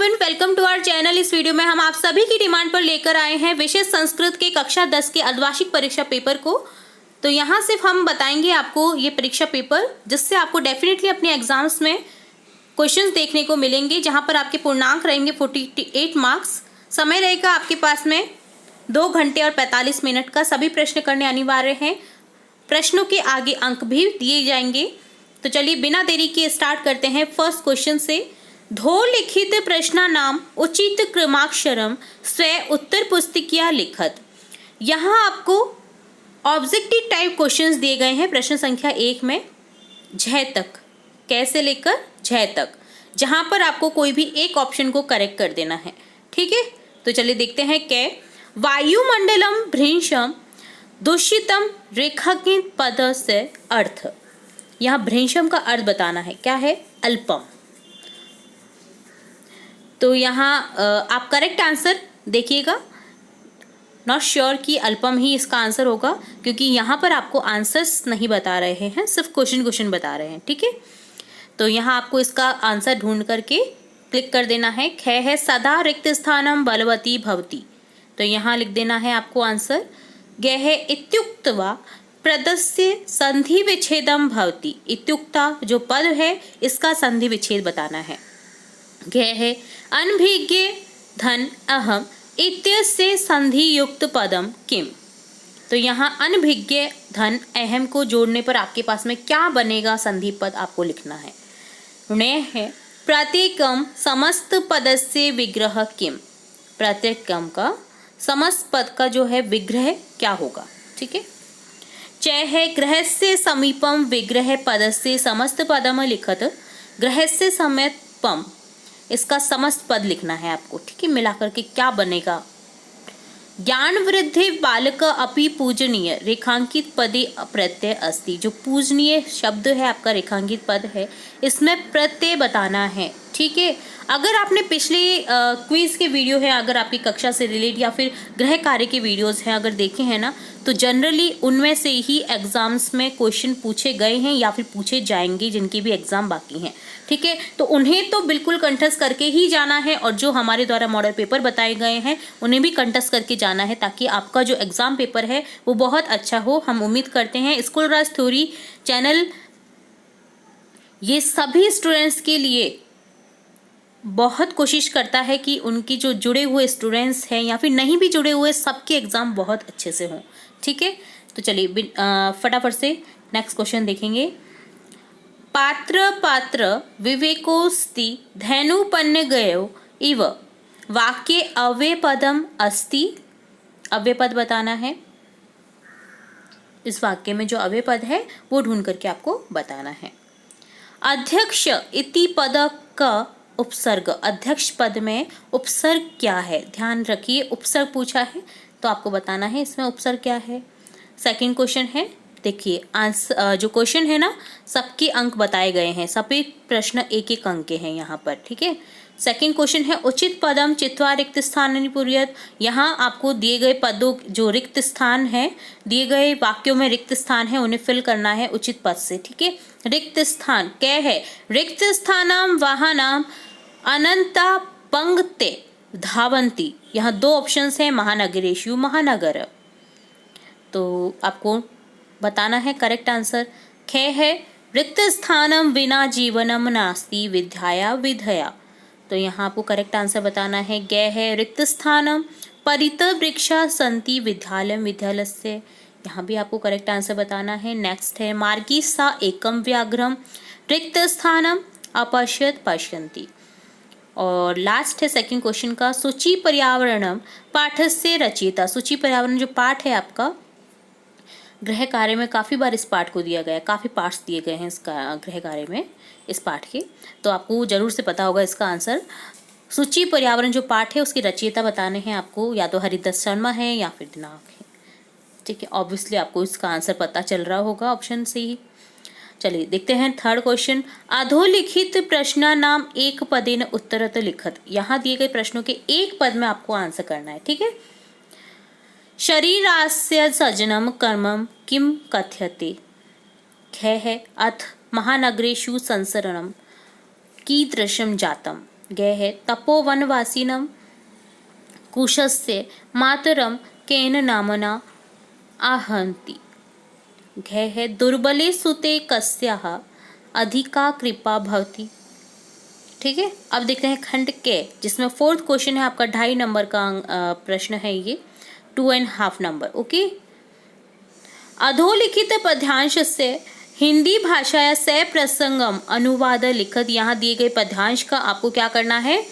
Everyone, welcome to our channel. इस video में हम आप सभी की डिमांड पर लेकर आए हैं विशेष संस्कृत के कक्षा 10 के अर्धवार्षिक परीक्षा पेपर को। तो यहाँ सिर्फ हम बताएंगे आपको ये परीक्षा पेपर, जिससे आपको डेफिनेटली अपने एग्जाम्स में क्वेश्चंस देखने को मिलेंगे, जहाँ पर आपके पूर्णांक रहेंगे 48 मार्क्स। समय रहेगा आपके पास में 2 घंटे और 45 मिनट का। सभी प्रश्न करने अनिवार्य हैं। प्रश्नों के आगे अंक भी दिए जाएंगे। तो चलिए बिना देरी के स्टार्ट करते हैं फर्स्ट क्वेश्चन से। धो लिखित प्रश्नानाम उचित क्रमाक्षरम स्व उत्तर पुस्तिकिया लिखत। यहाँ आपको ऑब्जेक्टिव टाइप क्वेश्चंस दिए गए हैं प्रश्न संख्या 1 में, झ तक, कैसे लेकर झ तक, जहाँ पर आपको कोई भी एक ऑप्शन को करेक्ट कर देना है। ठीक है, तो चलिए देखते हैं। कै वायुमंडलम भ्रंशम दूषितम रेखांकित पद से अर्थ। यहाँ भ्रंशम का अर्थ बताना है, क्या है? अल्पम। तो यहाँ आप करेक्ट आंसर देखिएगा। नॉट श्योर कि अल्पम ही इसका आंसर होगा, क्योंकि यहाँ पर आपको आंसर्स नहीं बता रहे हैं, सिर्फ क्वेश्चन बता रहे हैं। ठीक है, तो यहाँ आपको इसका आंसर ढूंढ करके क्लिक कर देना है। ख है सदा रिक्त स्थानम बलवती भवती। तो यहाँ लिख देना है आपको आंसर। ग है इत्युक्त्वा पदस्य संधि विच्छेदम भवति। इत्युक्ता जो पद है, इसका संधि विच्छेद बताना है। घ है अनभिज्ञ धन अहम इत्यस्य संधि युक्त पदम किम। तो यहाँ अनभिज्ञ धन अहम को जोड़ने पर आपके पास में क्या बनेगा? संधि पद आपको लिखना है। ण है प्रत्येकम समस्त पदस्य विग्रह किम। प्रत्येकम का समस्त पद का जो है विग्रह क्या होगा? ठीक है। च है ग्रहस्य समीपम विग्रह पदस्य समस्त पदम लिखत। ग्रहस्य समीपम, इसका समस्त पद लिखना है आपको। ठीक है, मिलाकर के क्या बनेगा? ज्ञान वृद्धि बालक अपि पूजनीय रेखांकित पदे प्रत्यय अस्ति। जो पूजनीय शब्द है आपका, रेखांकित पद है, इसमें प्रत्यय बताना है। ठीक है, अगर आपने पिछले क्विज के वीडियो है, अगर आपकी कक्षा से रिलेट या फिर गृह कार्य के वीडियोस हैं अगर देखे हैं ना, तो जनरली उनमें से ही एग्जाम्स में क्वेश्चन पूछे गए हैं या फिर पूछे जाएंगे, जिनके भी एग्जाम बाकी हैं। ठीक है, तो उन्हें तो बिल्कुल कंठस्थ करके ही जाना है, और जो हमारे द्वारा मॉडल पेपर बताए गए हैं उन्हें भी कंठस्थ करके जाना है, ताकि आपका जो एग्जाम पेपर है वो बहुत अच्छा हो। हम उम्मीद करते हैं स्कूल राज थ्योरी चैनल ये सभी स्टूडेंट्स के लिए बहुत कोशिश करता है कि उनकी जो जुड़े हुए स्टूडेंट्स हैं या फिर नहीं भी जुड़े हुए, सबके एग्ज़ाम बहुत अच्छे से हों। ठीक है, तो चलिए फटाफट से नेक्स्ट क्वेश्चन देखेंगे। पात्र पात्र विवेकोस्ति धैनुपन्न गयो इव वाक्य अव्यय पदम अस्ति। अव्यय पद बताना है। इस वाक्य में जो अव्यय पद है वो ढूंढ करके आपको बताना है। अध्यक्ष इति पद का उपसर्ग। अध्यक्ष पद में उपसर्ग क्या है? ध्यान रखिए, उपसर्ग पूछा है तो आपको बताना है इसमें उपसर्ग क्या है। सेकंड क्वेश्चन है, देखिए आंसर जो क्वेश्चन है ना, सबके अंक बताए गए हैं, सभी प्रश्न एक एक अंक के हैं यहाँ पर। ठीक है, सेकंड क्वेश्चन है उचित पदम चित्वा रिक्त स्थान पूर्यत। यहाँ आपको दिए गए पदों, जो रिक्त स्थान है, दिए गए वाक्यों में रिक्त स्थान है, उन्हें फिल करना है उचित पद से। ठीक है, रिक्त स्थान क्या है? रिक्त स्थानाम वाहनाम अनंता पंक्ते धावंती। यहाँ 2 ऑप्शंस हैं, महानगरेषु महानगर। तो आपको बताना है करेक्ट आंसर। ख है रिक्त स्थानम विना जीवनम नास्ति विद्याया विधया। तो यहाँ आपको करेक्ट आंसर बताना है। ग है रिक्त स्थानम परित वृक्षा सन्ति विद्यालयम विद्यालयस्य। यहाँ भी आपको करेक्ट आंसर बताना है। नेक्स्ट है मार्गी सा एकम व्याघ्रम रिक्त स्थानम अपश्यत पश्यन्ति। और लास्ट है सेकंड क्वेश्चन का सूची पर्यावरणम पाठस्य रचयिता। सूची पर्यावरण जो पाठ है आपका गृह कार्य में, काफ़ी बार इस पाठ को दिया गया है, काफ़ी पार्ट्स दिए गए हैं इसका गृह कार्य में इस पाठ के, तो आपको जरूर से पता होगा इसका आंसर। सूची पर्यावरण जो पाठ है उसके रचयिता बताने हैं आपको, या तो हरिदत्त शर्मा है या फिर दिनांक है। ठीक है, ऑब्वियसली आपको इसका आंसर पता चल रहा होगा ऑप्शन से ही। चलिए देखते हैं थर्ड क्वेश्चन। अधोलिखित प्रश्न नाम एक पदेन उत्तरत लिखत। यहाँ दिए गए प्रश्नों के एक पद में आपको आंसर करना है। ठीक है, शरीरास्य सजनम कर्मम किम कथ्यते। ख है अथ महानगरेषु संसरणम कीदृशम जातम। गए है तपोवनवासिनं कुशस्य मातरं केन नामना आहन्ति। घय है दुर्बले सुते कस्याः अधिका कृपा भवति। ठीक है, अब देखते हैं खंड के, जिसमें 4th क्वेश्चन है आपका 2.5 नंबर का प्रश्न है ये, 2.5 नंबर। ओके, अधोलिखित पद्यांश से हिंदी भाषाया से प्रसंगम अनुवाद लिखत। यहाँ दिए गए पद्यांश का आपको क्या करना है,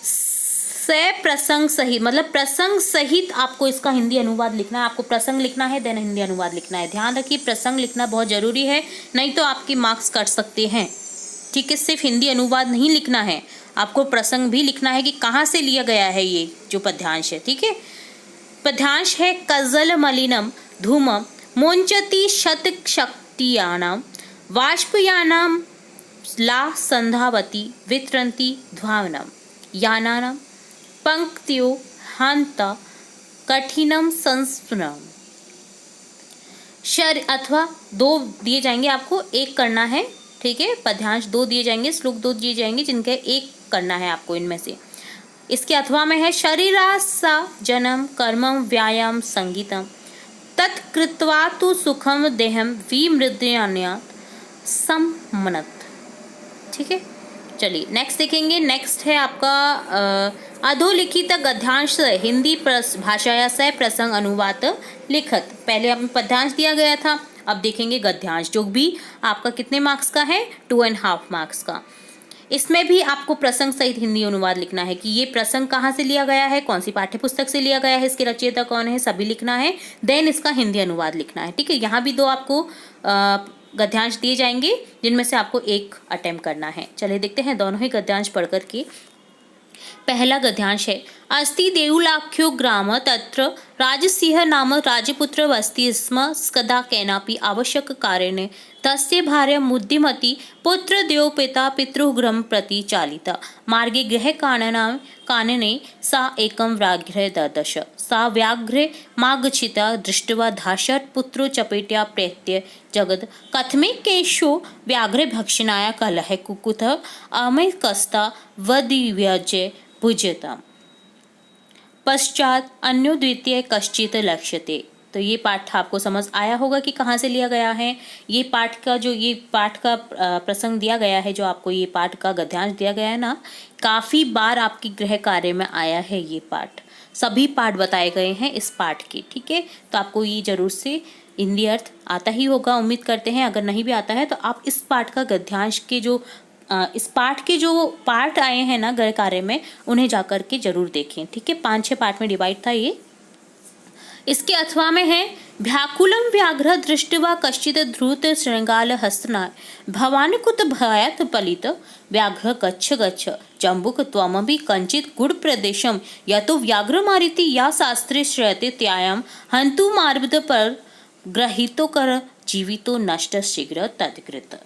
से प्रसंग सहित, मतलब प्रसंग सहित आपको इसका हिंदी अनुवाद लिखना है। आपको प्रसंग लिखना है देन हिंदी अनुवाद लिखना है। ध्यान रखिए प्रसंग लिखना बहुत जरूरी है, नहीं तो आपके मार्क्स कट सकते हैं। ठीक है, सिर्फ हिंदी अनुवाद नहीं लिखना है, आपको प्रसंग भी लिखना है कि कहाँ से लिया गया है ये जो पद्यांश है। ठीक है, पद्यांश है कजल मलिनम धूमम मोंचती शत शक्तियानाम वाष्पयानाम ला संधावती वितरंती ध्वानम यानानाम पंक्तियों हंत कठिनम संस्मरणम। शर अथवा 2 दिए जाएंगे, आपको 1 करना है। ठीक है, पद्यांश 2 दिए जाएंगे, श्लोक 2 दिए जाएंगे, जिनके 1 करना है आपको इनमें से। इसके अथवा में है शरीरासा जन्म कर्मम व्यायाम संगीतम तत्कृत्वा तु सुखम देहम विमृद्यान्या सम्मनत। ठीक है, चलिए नेक्स्ट देखेंगे। नेक्स्ट है आपका अधोलिखित गद्यांश हिंदी भाषाया से प्रसंग अनुवाद लिखत। पहले हमें पद्यांश दिया गया था, अब देखेंगे गद्यांश, जो भी आपका कितने मार्क्स का है, 2.5 मार्क्स का। इसमें भी आपको प्रसंग सहित हिंदी अनुवाद लिखना है कि ये प्रसंग कहाँ से लिया गया है, कौन सी पाठ्य पुस्तक से लिया गया है, इसके रचयिता कौन है, सभी लिखना है। देन इसका हिंदी अनुवाद लिखना है। ठीक है, यहाँ भी 2 आपको गद्यांश दिए जाएंगे, जिनमें से आपको 1 अटेम्प्ट करना है। चलिए देखते हैं दोनों ही गद्यांश पढ़ करके। पहला गद्यांश है अस्ति देउलाख्यो ग्राम तत्र राजसिंह नाम राजपुत्र वस्ति स्म स्कदा केनापि आवश्यक कारेण तस्य भार्या मुद्दिमती पुत्र देव पिता पितृगृहं प्रति चालिता मार्गे गृह कानने सा एकं व्याघ्र ददश सा व्याघ्रे मागच्छिता दृष्ट्वा धाशट पुत्रो चपेट्या प्रेत्य जगद कथमे केशो व्याघ्रे भक्षणाय कलह कुकुथ अमय कस्ता वदिव्यजे भुज्यताम पश्चात अन्यो द्वितीय कश्चित लक्ष्यते। तो ये पाठ आपको समझ आया होगा कि कहाँ से लिया गया है। ये पाठ का प्रसंग दिया गया है, जो आपको ये पाठ का गद्यांश दिया गया है ना, काफ़ी बार आपकी गृह कार्य में आया है। ये पाठ सभी पाठ बताए गए हैं इस पाठ के। ठीक है, तो आपको ये जरूर से हिंदी अर्थ आता ही होगा, उम्मीद करते हैं। अगर नहीं भी आता है तो आप इस पाठ का गद्यांश के जो इस पाठ के जो पाठ आए हैं ना गृह कार्य में, उन्हें जाकर के जरूर देखें। ठीक है, 5-6 पाठ में डिवाइड था ये। इसके अथवा में है व्याकुलम व्याघ्र दृष्टवा कश्चित ध्रुत श्रृंगाल हस्तनाय भवानुकुत भयात पलित व्याघ्र गच्छ गच्छ जम्बुक त्वमपि कंचित गुड़ प्रदेशम यतो व्याघ्र मारिति या शास्त्रे श्रयते त्यायाम हंतु मार्बद पर ग्रहितो कर जीवितो नष्ट शीघ्र तत्कृत।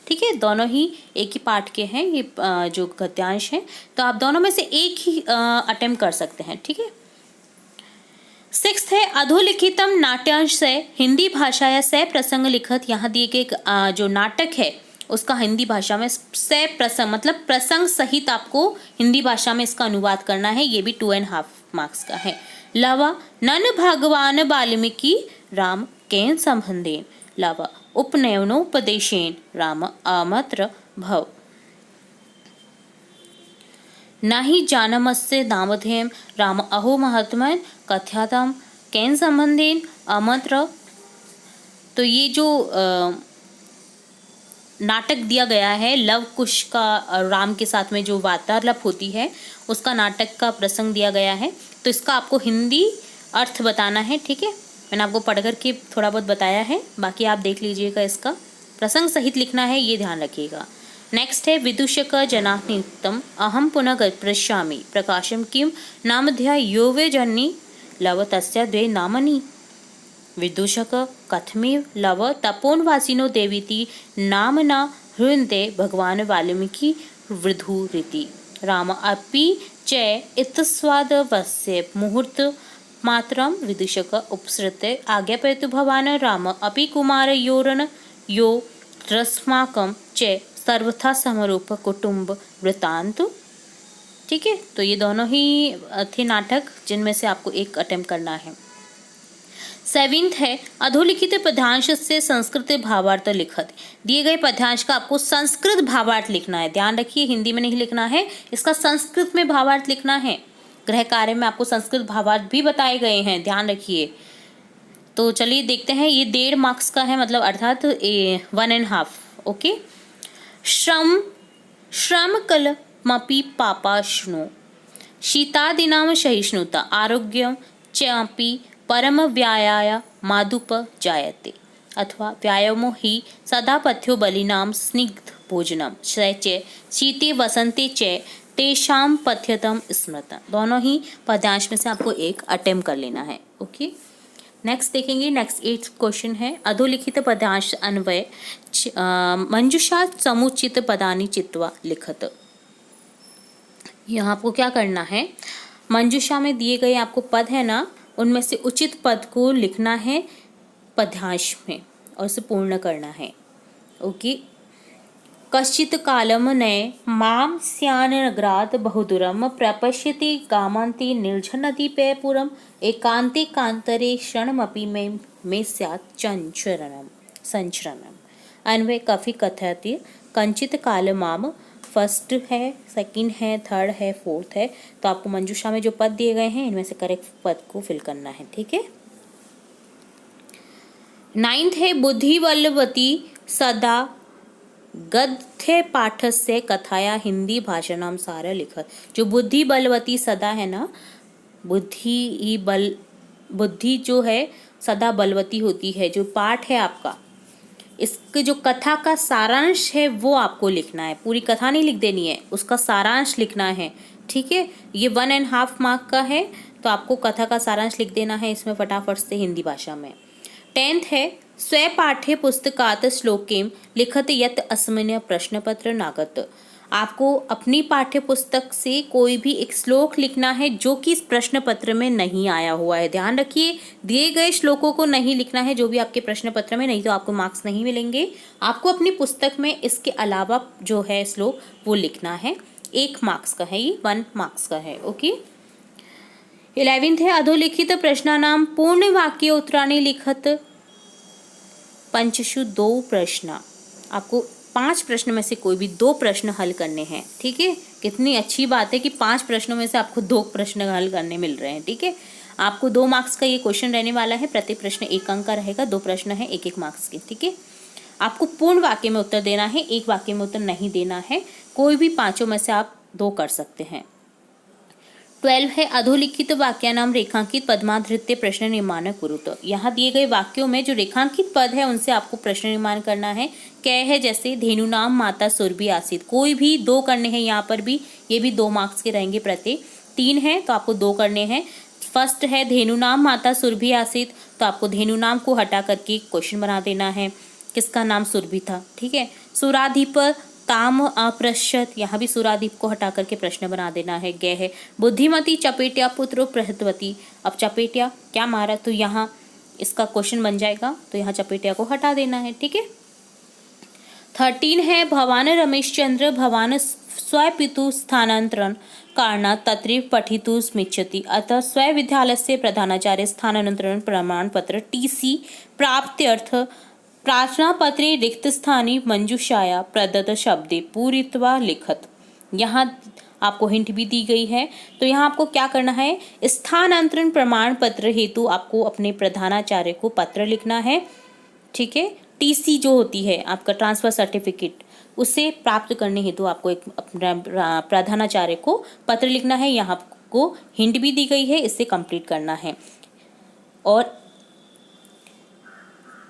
ठीक है, दोनों ही एक ही पाठ के हैं ये जो गद्यांश हैं, तो आप दोनों में से एक ही अटेम्प्ट कर सकते हैं। ठीक है, 6th है अधोलिखितम नाट्यांश से हिंदी भाषा से प्रसंग लिखत। यहाँ दिए गए जो नाटक है उसका हिंदी भाषा में से प्रसंग, मतलब प्रसंग सहित आपको हिंदी भाषा में इसका अनुवाद करना है। ये भी 2.5 मार्क्स का है। लवा नन भगवान वाल्मीकि राम केन संबंधेन लव उपनयनोपदेशेन राम अमत्र भव नहि जानमस्य नामधेयं राम अहो महात्मन कथ्याताम केन संबंधेन अमत्र। तो ये जो नाटक दिया गया है लव कुश का राम के साथ में जो वार्तालाप होती है उसका नाटक का प्रसंग दिया गया है। तो इसका आपको हिंदी अर्थ बताना है। ठीक है, मैंने आपको पढ़ कर के थोड़ा बहुत बताया है, बाकी आप देख लीजिएगा। इसका प्रसंग सहित लिखना है, ये ध्यान रखिएगा। नेक्स्ट है विदूषक जनानितम अहम पुनः पृच्छामि प्रकाशम किम नामध्या यो वे जन्नी लव तस्य द्वे नामनि विदूषक कथमे लव तपोनवासिनो देवीति नामना हृन्ते भगवान वाल्मीकि वृधुरिति राम अपि च इतस्वादवस्य मुहूर्त मात्रम विदूषक उपसृते आज्ञापयतु भवान् राम अपि कुमारयोरन यो रस्माकं च सर्वथा समरूप कुटुंब वृत्तांत ठीक है, तो ये दोनों ही थे नाटक जिनमें से आपको एक अटेम्प्ट करना है। 7th है अधोलिखित पद्यांश से संस्कृत भावार्थ लिखत। दिए गए पद्यांश का आपको संस्कृत भावार्थ लिखना है। ध्यान रखिए, हिंदी में नहीं लिखना है, इसका संस्कृत में भावार्थ लिखना है। गृह कार्य में आपको संस्कृत भावार्थ भी बताए गए हैं, ध्यान रखिए। तो चलिए देखते हैं, ये 1.5 मार्क्स का है, मतलब अर्थात 1.5। ओके। श्रम कलमपि पापाश्नु शीतादिनाम सहिष्णुता आरोग्यम चापि परम व्यायाय मादुप जायते। अथवा व्यायामो ही सदा पथ्यो बलिनाम स्निग्ध भोजनम च शीते वसंते च तेषाम पथ्यतम स्मृत। दोनों ही पद्यांश में से आपको एक अटेम्प्ट कर लेना है। ओके, नेक्स्ट देखेंगे। नेक्स्ट 8th क्वेश्चन है अधोलिखित पद्यांश अन्वय मंजूषा समुचित पदानि चित्वा लिखत। यहाँ आपको क्या करना है, मंजूषा में दिए गए आपको पद है ना, उनमें से उचित पद को लिखना है पद्यांश में और उसे पूर्ण करना है। ओके। कश्चित् कालम नये माम स्यानग्रात बहुदूरम प्रपश्यति गामान्ति निर्झनदीपे पुरम एकान्ते कान्तरे क्षणमपि मे स्यात् संचरणम। अन्वय काफी कथयति कंचित काल माम, फर्स्ट है, सेकंड है, थर्ड है, फोर्थ है। तो आपको मंजूषा में जो पद दिए गए हैं इनमें से करेक्ट पद को फिल करना है। ठीक है। 9th है बुद्धि बलवती सदा गद्य पाठ से कथाया हिंदी भाषाणाम सारा लिखत। जो बुद्धि बलवती सदा है ना, बुद्धि जो है सदा बलवती होती है, जो पाठ है आपका, इसके जो कथा का सारांश है वो आपको लिखना है। पूरी कथा नहीं लिख देनी है, उसका सारांश लिखना है। ठीक है, ये 1.5 मार्क का है, तो आपको कथा का सारांश लिख देना है इसमें फटाफट से हिंदी भाषा में। 10th है स्व पाठ्य पुस्तकात श्लोकेम लिखत यत अस्मिन् प्रश्न पत्र नागत। आपको अपनी पाठ्य पुस्तक से कोई भी एक श्लोक लिखना है जो कि इस प्रश्न पत्र में नहीं आया हुआ है। ध्यान रखिए, दिए गए श्लोकों को नहीं लिखना है जो भी आपके प्रश्न पत्र में, नहीं तो आपको मार्क्स नहीं मिलेंगे। आपको अपनी पुस्तक में इसके अलावा जो है श्लोक वो लिखना है। 1 मार्क्स का है, ये 1 मार्क्स का है। ओके। 11th है अधोलिखित प्रश्नानाम पूर्ण वाक्य उत्तराणि लिखत पंचशु 2 प्रश्न। आपको 5 प्रश्न में से कोई भी 2 प्रश्न हल करने हैं। ठीक है, कितनी अच्छी बात है कि 5 प्रश्नों में से आपको 2 प्रश्न हल करने मिल रहे हैं। ठीक है, आपको 2 मार्क्स का ये क्वेश्चन रहने वाला है। प्रति प्रश्न 1 अंक का रहेगा, 2 प्रश्न है 1-1 मार्क्स के। ठीक है, आपको पूर्ण वाक्य में उत्तर देना है, 1 वाक्य में उत्तर नहीं देना है। कोई भी 5 में से आप 2 कर सकते हैं। 12 है अधोलिखित वाक्यानाम रेखांकित पद्माधृत्य प्रश्न निर्माण कुरुत। यहाँ दिए गए वाक्यों में जो रेखांकित पद है उनसे आपको प्रश्न निर्माण करना है। क्या है, जैसे धेनुनाम माता सुरभि आसीत, कोई भी 2 करने हैं यहाँ पर भी, ये भी 2 मार्क्स के रहेंगे प्रति। 3 है तो आपको 2 करने हैं। फर्स्ट है धेनुनाम माता सुरभि आसीत, तो आपको धेनुनाम को हटा करके क्वेश्चन बना देना है, किसका नाम सुरभि था। ठीक है। सुराधिप ताम अप्रश्यत, यहाँ भी सुरादीप को हटा करके प्रश्न बना देना है। गय है बुद्धिमती चपेटिया पुत्रो प्रहतवती। अब चपेटिया क्या मारा, तो यहाँ इसका क्वेश्चन बन जाएगा, तो यहाँ चपेटिया को हटा देना है। ठीक है। 13 है भवान रमेश चंद्र भवान स्वपितु स्थानांतरण कारणात् तत्रैव पठितुं स्मिच्छति, अतः स्वविद्यालयस्य प्रधानाचार्य स्थानांतरण प्रमाण पत्र TC प्राप्त्यर्थ प्रार्थना पत्रे रिक्त स्थानी मंजूषाया प्रदत्त शब्दे पूरित्वा लिखत। यहाँ आपको हिंट भी दी गई है, तो यहाँ आपको क्या करना है, स्थानांतरण प्रमाण पत्र हेतु आपको अपने प्रधानाचार्य को पत्र लिखना है। ठीक है, TC जो होती है आपका ट्रांसफर सर्टिफिकेट, उसे प्राप्त करने हेतु आपको एक प्रधानाचार्य को पत्र लिखना है। यहाँ आपको हिंट भी दी गई है, इससे कंप्लीट करना है। और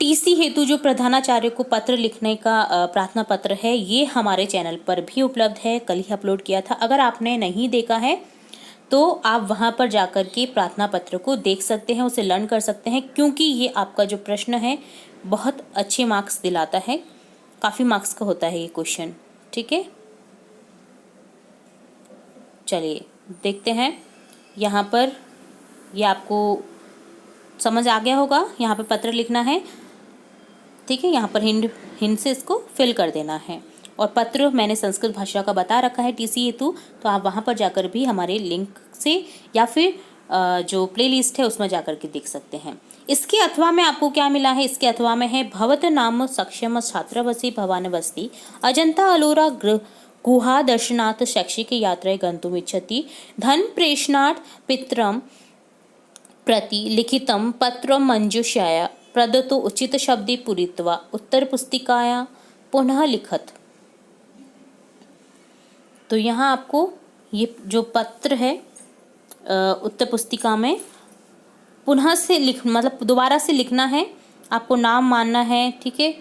TC हेतु जो प्रधानाचार्य को पत्र लिखने का प्रार्थना पत्र है, ये हमारे चैनल पर भी उपलब्ध है, कल ही अपलोड किया था। अगर आपने नहीं देखा है तो आप वहाँ पर जाकर के प्रार्थना पत्र को देख सकते हैं, उसे लर्न कर सकते हैं, क्योंकि ये आपका जो प्रश्न है बहुत अच्छे मार्क्स दिलाता है। काफ़ी मार्क्स का होता है ये क्वेश्चन। ठीक है, चलिए देखते हैं। यहाँ पर ये आपको समझ आ गया होगा, यहाँ पर पत्र लिखना है। ठीक है, यहाँ पर हिंट से इसको फिल कर देना है। और पत्र मैंने संस्कृत भाषा का बता रखा है TC हेतु, तो आप वहाँ पर जाकर भी हमारे लिंक से या फिर जो प्लेलिस्ट है उसमें जाकर के देख सकते हैं। इसके अथवा में आपको क्या मिला है, इसके अथवा में है भवत नाम सक्षम छात्रवसी भवानवस्ति अजंता अलोरा गुहा दर्शनार्थ शैक्षिक यात्राएं गन्तुमिच्छति धन प्रेषणार्थ पितरम प्रति लिखितं पत्रं मंजूषाया प्रदत्तो उचित शब्दे पूरित्वा उत्तर पुस्तिकाया पुनः लिखत। तो यहाँ आपको ये जो पत्र है उत्तर पुस्तिका में पुनः से मतलब दोबारा से लिखना है, आपको नाम मानना है, ठीक है,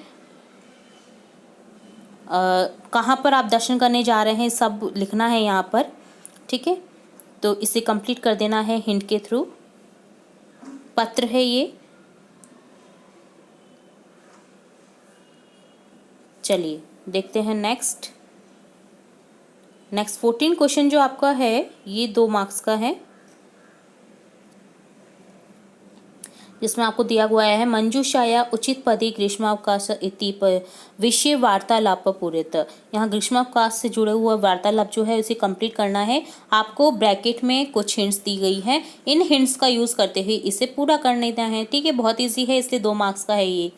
कहाँ पर आप दर्शन करने जा रहे हैं सब लिखना है यहाँ पर, ठीक है। तो इसे कंप्लीट कर देना है हिंट के थ्रू। पत्र है ये। चलिए देखते हैं नेक्स्ट 14 क्वेश्चन जो आपका है ये 2 मार्क्स का है, जिसमें आपको दिया हुआ है मंजूषाया उचित पदे ग्रीष्मावकाश इति विषय वार्तालाप पूरित। यहाँ ग्रीष्मावकाश से जुड़े हुआ वार्तालाप जो है उसे कंप्लीट करना है। आपको ब्रैकेट में कुछ हिंट्स दी गई हैं, इन हिंट्स का यूज़ करते हुए इसे पूरा कर लेना है, ठीक है। बहुत ईजी है इसलिए 2 मार्क्स का है ये।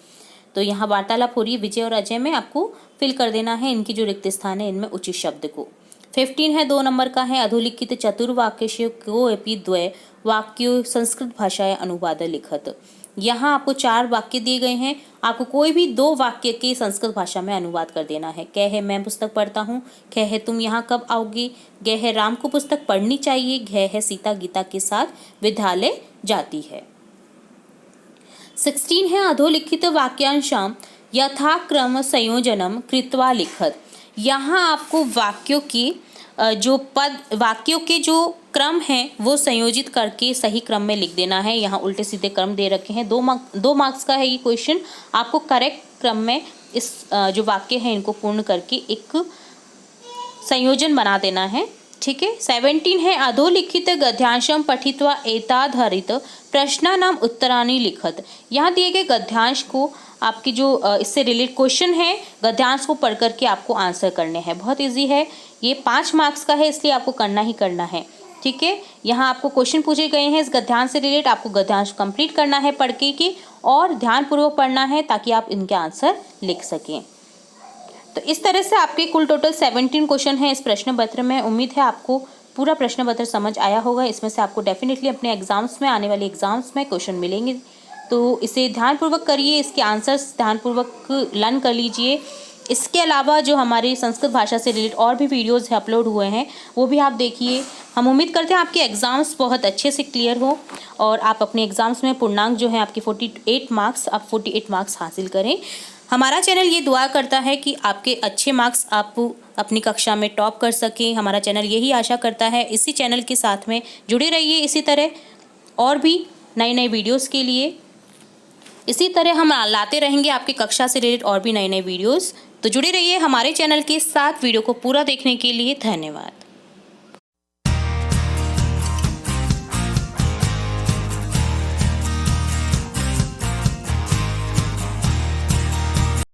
तो यहाँ वार्तालाप हो रही है विजय और अजय में, आपको फिल कर देना है इनकी जो रिक्त स्थान है इनमें उचित शब्द को। 15 है 2 नंबर का है अधोलिखित चतुर्वाक्यस्य को अपि द्वय वाक्य संस्कृत भाषाएं अनुवाद लिखत। यहाँ आपको 4 वाक्य दिए गए हैं, आपको कोई भी 2 वाक्य के संस्कृत भाषा में अनुवाद कर देना है। कै है मैं पुस्तक पढ़ता हूँ, कै है तुम यहाँ कब आओगे, गै है राम को पुस्तक पढ़नी चाहिए, घै है सीता गीता के साथ विद्यालय जाती है। 16 है अधोलिखित वाक्यांशाम यथाक्रम संयोजनम कृत्वा लिखत। यहाँ आपको वाक्यों के जो क्रम हैं वो संयोजित करके सही क्रम में लिख देना है। यहाँ उल्टे सीधे क्रम दे रखे हैं। 2 मार्क्स का है ये क्वेश्चन। आपको करेक्ट क्रम में इस जो वाक्य है इनको पूर्ण करके एक संयोजन बना देना है, ठीक है। 17 है अधोलिखित गद्यांशम पठित्वा एताधारित प्रश्नानाम उत्तराणि लिखत। यहाँ दिए गए गद्यांश को आपकी जो इससे रिलेटेड क्वेश्चन है गद्यांश को पढ़ करके आपको आंसर करने हैं। बहुत इजी है ये, 5 मार्क्स का है इसलिए आपको करना ही करना है, ठीक है। यहाँ आपको क्वेश्चन पूछे गए हैं इस गद्यांश से रिलेटेड, आपको गद्यांश कंप्लीट करना है पढ़ के और ध्यानपूर्वक पढ़ना है ताकि आप इनके आंसर लिख सकें। तो इस तरह से आपके कुल टोटल 17 क्वेश्चन हैं इस प्रश्न पत्र में। उम्मीद है आपको पूरा प्रश्न पत्र समझ आया होगा। इसमें से आपको डेफिनेटली अपने एग्जाम्स में, आने वाले एग्जाम्स में क्वेश्चन मिलेंगे, तो इसे ध्यानपूर्वक करिए, इसके आंसर्स ध्यानपूर्वक लर्न कर लीजिए। इसके अलावा जो हमारी संस्कृत भाषा से रिलेटेड और भी वीडियोस अपलोड हुए हैं वो भी आप देखिए। हम उम्मीद करते हैं आपके एग्ज़ाम्स बहुत अच्छे से क्लियर हो और आप अपने एग्ज़ाम्स में पूर्णांक जो है आपके 48 मार्क्स हासिल करें। हमारा चैनल ये दुआ करता है कि आपके अच्छे मार्क्स आप अपनी कक्षा में टॉप कर सकें। हमारा चैनल यही आशा करता है। इसी चैनल के साथ में जुड़े रहिए इसी तरह और भी नए वीडियोज़ के लिए। इसी तरह हम लाते रहेंगे आपकी कक्षा से रिलेटेड और भी नए वीडियोस। तो जुड़े रहिए हमारे चैनल के साथ। वीडियो को पूरा देखने के लिए धन्यवाद।